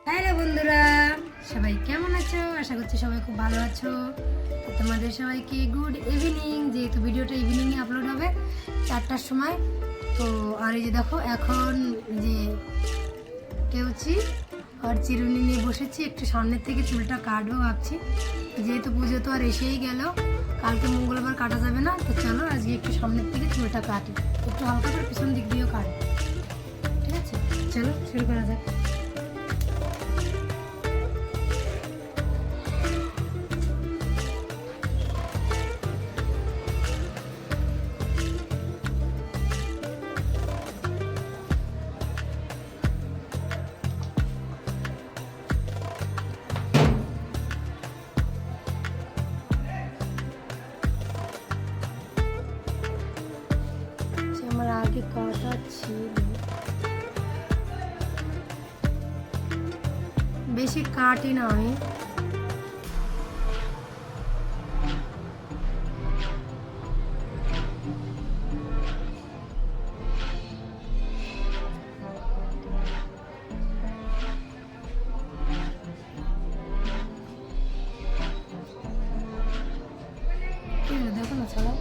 Hello বন্ধুরা, সবাই কেমন আছো? আশা করছি সবাই খুব ভালো আছো। তো তোমাদের সবাইকে গুড ইভিনিং। যেহেতু ভিডিওটা ইভিনিংয়ে আপলোড হবে 4টার সময়। তো আর এই যে দেখো এখন যে কেউছি আর চিরুনি নিয়ে বসেছি, একটু সামনের থেকে চুলটা কাটবো ভাবছি। যেহেতু পুজো তো আর এসেই গেল, কালকে মঙ্গলবার কাটা যাবে না, তো চলো আজকে একটু সামনের থেকে চুলটা কাটি, একটু হালকা করে পিছন দিক দিয়েও কাটবো। ঠিক আছে, চলো শুরু করা যাক। আমার আগে কাটা ছিল, বেশি কাটি না আমি। দেখো না, ছাড়াও।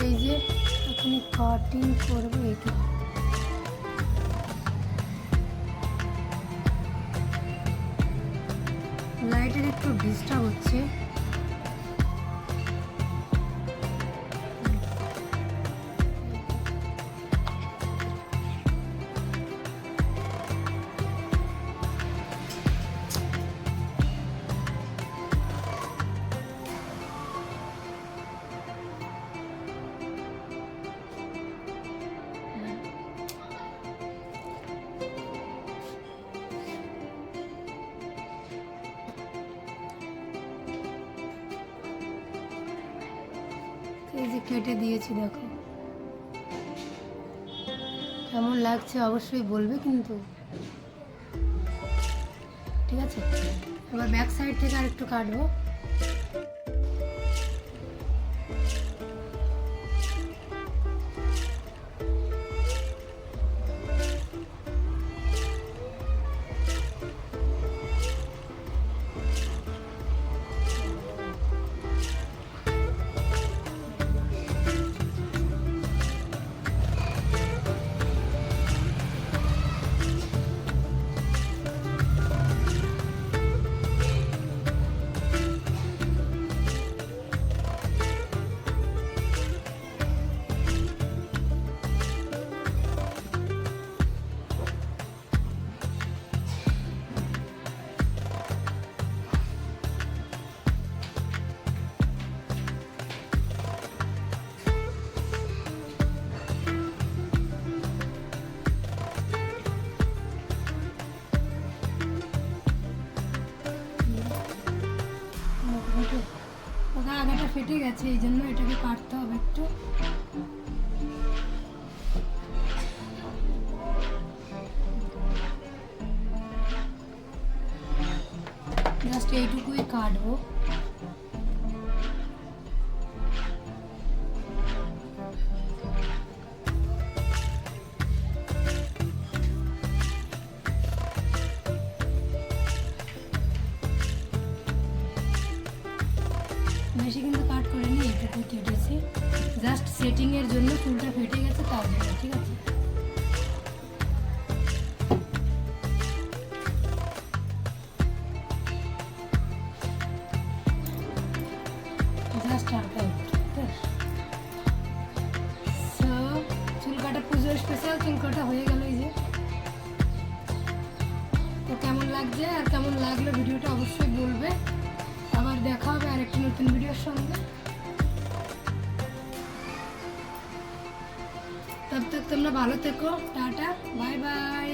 এই যে এখন কাটিং করবো, এটা লাইটের একটু ডিস্টার্ব হচ্ছে। এই যে কেটে দিয়েছি, দেখো কেমন লাগছে অবশ্যই বলবে কিন্তু। ঠিক আছে, এবার ব্যাক সাইড থেকে আর একটু কাটবো। ওটা আগাটা ফেটে গেছে, এই জন্য এটাকে কাটতে হবে একটু। জাস্ট এইটুকুই কাটবো। বেশি কিন্তু কাট করিনি, এইটুকুই কেটেছি জাস্ট সেটিংয়ের জন্য। চুলটা ফেটে গেছে তার জন্য। ঠিক আছে, জাস্ট হালকা একটু। সো চুল কাটা, পুজোর স্পেশাল চুল কাটা হয়ে গেল। এই যে তো কেমন লাগছে আর কেমন লাগলো ভিডিওটা অবশ্যই বলবে। আবার দেখা হবে আরেকটি নতুন ভিডিওর সঙ্গে। তব তক তোমরা ভালো থেকো। Tata, bye bye.